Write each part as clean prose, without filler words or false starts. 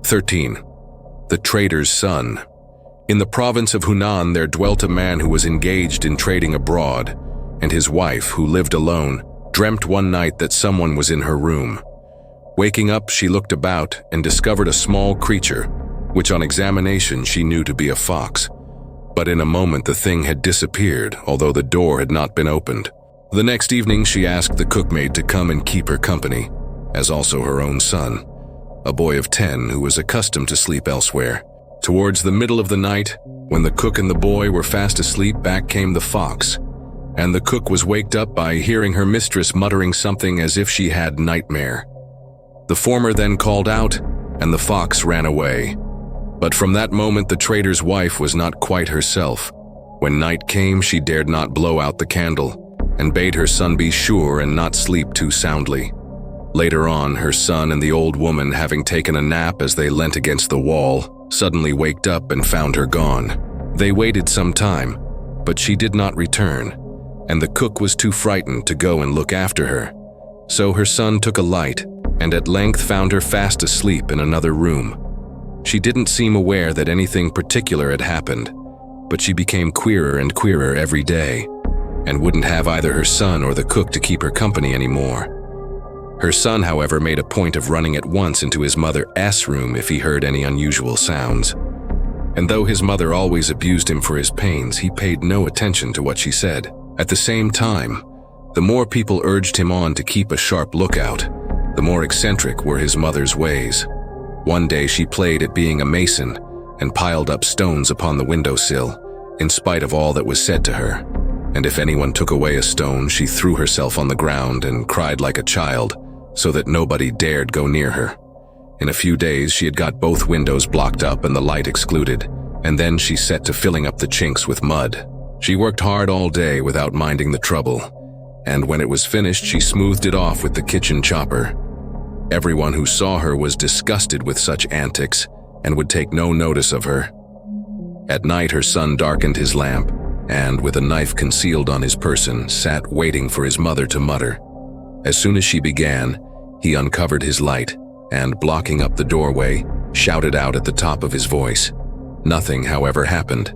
13. The Trader's Son. In the province of Hunan there dwelt a man who was engaged in trading abroad, and his wife, who lived alone, dreamt one night that someone was in her room. Waking up, she looked about and discovered a small creature, which on examination she knew to be a fox. But in a moment the thing had disappeared, although the door had not been opened. The next evening she asked the cookmaid to come and keep her company, as also her own son, a boy of 10 who was accustomed to sleep elsewhere. Towards the middle of the night, when the cook and the boy were fast asleep, back came the fox, and the cook was waked up by hearing her mistress muttering something as if she had nightmare. The former then called out, and the fox ran away. But from that moment the trader's wife was not quite herself. When night came, she dared not blow out the candle, and bade her son be sure and not sleep too soundly. Later on, her son and the old woman, having taken a nap as they leant against the wall, suddenly waked up and found her gone. They waited some time, but she did not return, and the cook was too frightened to go and look after her. So her son took a light, and at length found her fast asleep in another room. She didn't seem aware that anything particular had happened, but she became queerer and queerer every day, and wouldn't have either her son or the cook to keep her company anymore. Her son, however, made a point of running at once into his mother's room if he heard any unusual sounds. And though his mother always abused him for his pains, he paid no attention to what she said. At the same time, the more people urged him on to keep a sharp lookout, the more eccentric were his mother's ways. One day she played at being a mason and piled up stones upon the windowsill, in spite of all that was said to her. And if anyone took away a stone, she threw herself on the ground and cried like a child, so that nobody dared go near her. In a few days she had got both windows blocked up and the light excluded, and then she set to filling up the chinks with mud. She worked hard all day without minding the trouble, and when it was finished she smoothed it off with the kitchen chopper. Everyone who saw her was disgusted with such antics and would take no notice of her. At night her son darkened his lamp, and with a knife concealed on his person, sat waiting for his mother to mutter. As soon as she began, he uncovered his light and, blocking up the doorway, shouted out at the top of his voice. Nothing, however, happened,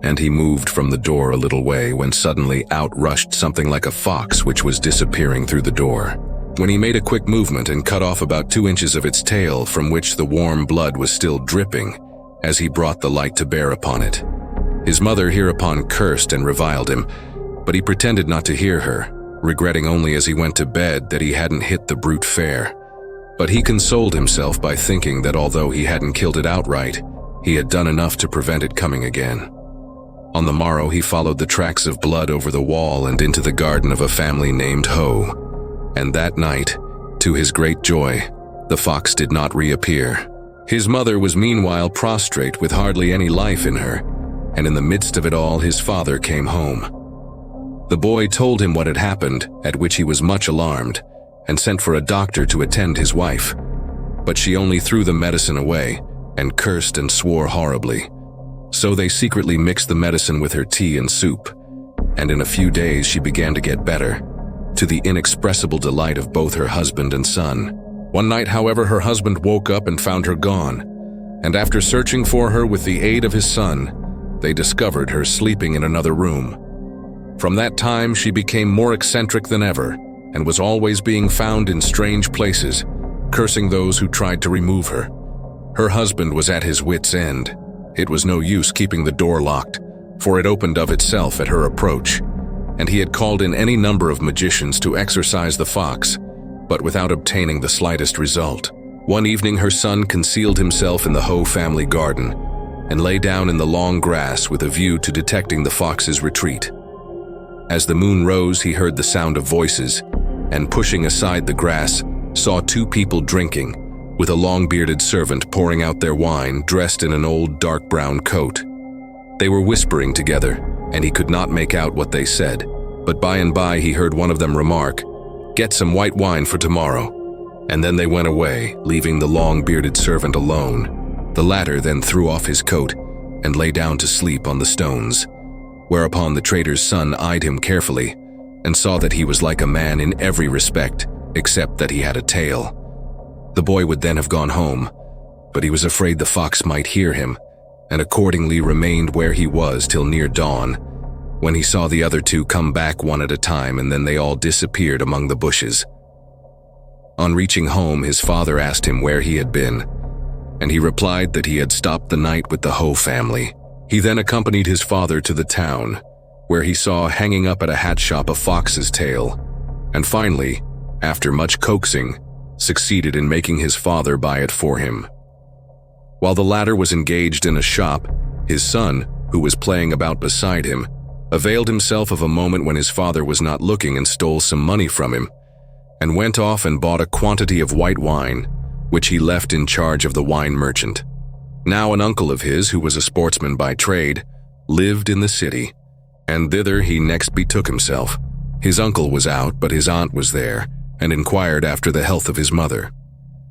and he moved from the door a little way when suddenly out rushed something like a fox which was disappearing through the door. When he made a quick movement and cut off about 2 inches of its tail, from which the warm blood was still dripping, as he brought the light to bear upon it. His mother hereupon cursed and reviled him, but he pretended not to hear her, regretting only as he went to bed that he hadn't hit the brute fair. But he consoled himself by thinking that although he hadn't killed it outright, he had done enough to prevent it coming again. On the morrow he followed the tracks of blood over the wall and into the garden of a family named Ho, and that night, to his great joy, the fox did not reappear. His mother was meanwhile prostrate with hardly any life in her, and in the midst of it all his father came home. The boy told him what had happened, at which he was much alarmed, and sent for a doctor to attend his wife. But she only threw the medicine away, and cursed and swore horribly. So they secretly mixed the medicine with her tea and soup, and in a few days she began to get better, to the inexpressible delight of both her husband and son. One night, however, her husband woke up and found her gone, and after searching for her with the aid of his son, they discovered her sleeping in another room. From that time she became more eccentric than ever, and was always being found in strange places, cursing those who tried to remove her. Her husband was at his wits' end. It was no use keeping the door locked, for it opened of itself at her approach, and he had called in any number of magicians to exorcise the fox, but without obtaining the slightest result. One evening her son concealed himself in the Ho family garden, and lay down in the long grass with a view to detecting the fox's retreat. As the moon rose, he heard the sound of voices, and pushing aside the grass, saw 2 people drinking, with a long-bearded servant pouring out their wine, dressed in an old dark brown coat. They were whispering together, and he could not make out what they said, but by and by he heard one of them remark, "Get some white wine for tomorrow," and then they went away, leaving the long-bearded servant alone. The latter then threw off his coat and lay down to sleep on the stones, whereupon the trader's son eyed him carefully and saw that he was like a man in every respect except that he had a tail. The boy would then have gone home, but he was afraid the fox might hear him, and accordingly remained where he was till near dawn, when he saw the other two come back one at a time, and then they all disappeared among the bushes. On reaching home, his father asked him where he had been, and he replied that he had stopped the night with the Ho family. He then accompanied his father to the town, where he saw hanging up at a hat shop a fox's tail, and finally, after much coaxing, succeeded in making his father buy it for him. While the latter was engaged in a shop, his son, who was playing about beside him, availed himself of a moment when his father was not looking and stole some money from him, and went off and bought a quantity of white wine, which he left in charge of the wine merchant. Now an uncle of his, who was a sportsman by trade, lived in the city, and thither he next betook himself. His uncle was out, but his aunt was there, and inquired after the health of his mother.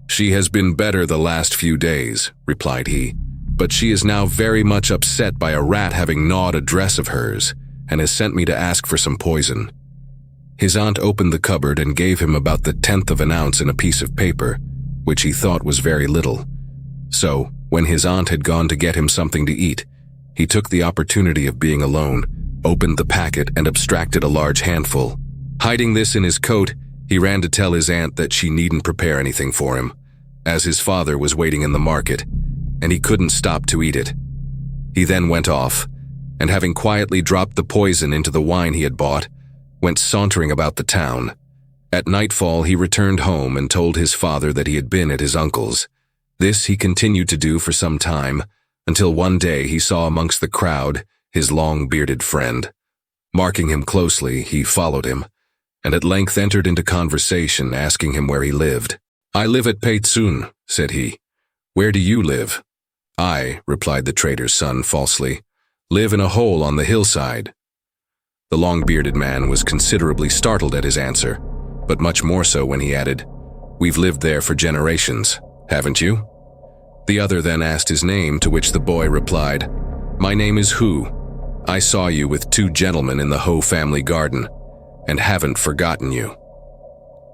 "She has been better the last few days," replied he, "but she is now very much upset by a rat having gnawed a dress of hers, and has sent me to ask for some poison." His aunt opened the cupboard and gave him about the 1/10 of an ounce in a piece of paper, which he thought was very little. So, when his aunt had gone to get him something to eat, he took the opportunity of being alone, opened the packet and abstracted a large handful. Hiding this in his coat, he ran to tell his aunt that she needn't prepare anything for him, as his father was waiting in the market, and he couldn't stop to eat it. He then went off, and having quietly dropped the poison into the wine he had bought, went sauntering about the town. At nightfall he returned home and told his father that he had been at his uncle's. This he continued to do for some time, until one day he saw amongst the crowd his long-bearded friend. Marking him closely, he followed him, and at length entered into conversation, asking him where he lived. "I live at Peitsun," said he. "Where do you live?" "I," replied the trader's son falsely, "live in a hole on the hillside." The long-bearded man was considerably startled at his answer, but much more so when he added, "We've lived there for generations, haven't you?" The other then asked his name, to which the boy replied, "My name is Hu. I saw you with 2 gentlemen in the Ho family garden, and haven't forgotten you."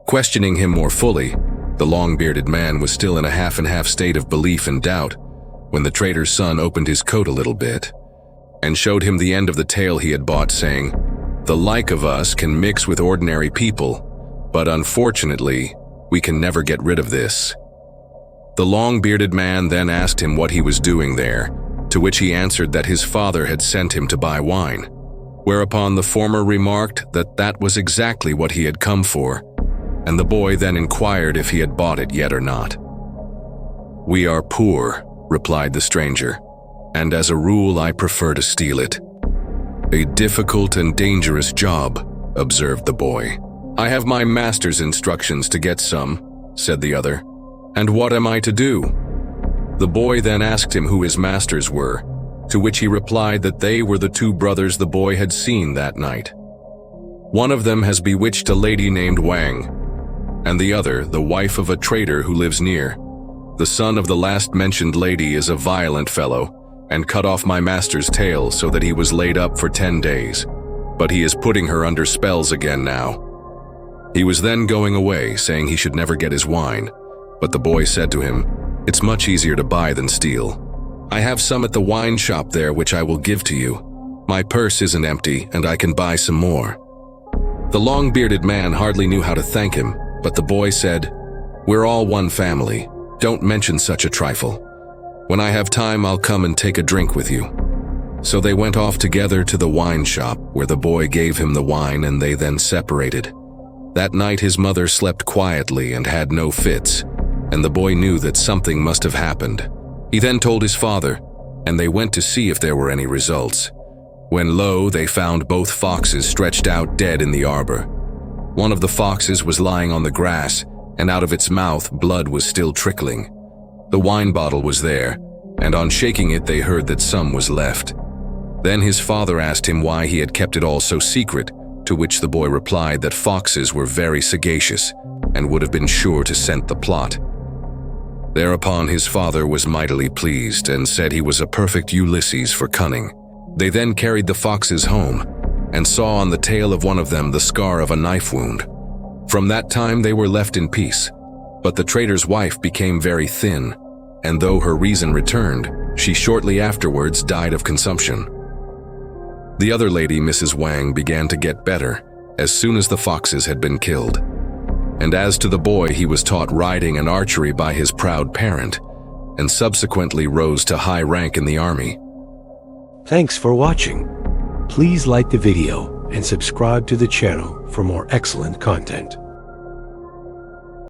Questioning him more fully, the long-bearded man was still in a half-and-half state of belief and doubt, when the trader's son opened his coat a little bit, and showed him the end of the tail he had bought, saying, "The like of us can mix with ordinary people, but unfortunately, we can never get rid of this." The long-bearded man then asked him what he was doing there, to which he answered that his father had sent him to buy wine, whereupon the former remarked that that was exactly what he had come for, and the boy then inquired if he had bought it yet or not. "We are poor," replied the stranger, "and as a rule I prefer to steal it." "A difficult and dangerous job," observed the boy. "I have my master's instructions to get some," said the other. "And what am I to do?" The boy then asked him who his masters were, to which he replied that they were the 2 brothers the boy had seen that night. One of them has bewitched a lady named Wang, and the other the wife of a trader who lives near. The son of the last mentioned lady is a violent fellow, and cut off my master's tail so that he was laid up for 10 days, but he is putting her under spells again now. He was then going away, saying he should never get his wine, but the boy said to him, "It's much easier to buy than steal. I have some at the wine shop there which I will give to you. My purse isn't empty, and I can buy some more." The long-bearded man hardly knew how to thank him, but the boy said, "We're all one family. Don't mention such a trifle. When I have time, I'll come and take a drink with you." So they went off together to the wine shop, where the boy gave him the wine, and they then separated. That night his mother slept quietly and had no fits, and the boy knew that something must have happened. He then told his father, and they went to see if there were any results. When lo, they found both foxes stretched out dead in the arbor. One of the foxes was lying on the grass, and out of its mouth blood was still trickling. The wine bottle was there, and on shaking it they heard that some was left. Then his father asked him why he had kept it all so secret, to which the boy replied that foxes were very sagacious and would have been sure to scent the plot. Thereupon his father was mightily pleased and said he was a perfect Ulysses for cunning. They then carried the foxes home and saw on the tail of one of them the scar of a knife wound. From that time they were left in peace, but the trader's wife became very thin, and though her reason returned, she shortly afterwards died of consumption. The other lady, Mrs. Wang, began to get better as soon as the foxes had been killed. And as to the boy, he was taught riding and archery by his proud parent, and subsequently rose to high rank in the army. Thanks for watching. Please like the video and subscribe to the channel for more excellent content.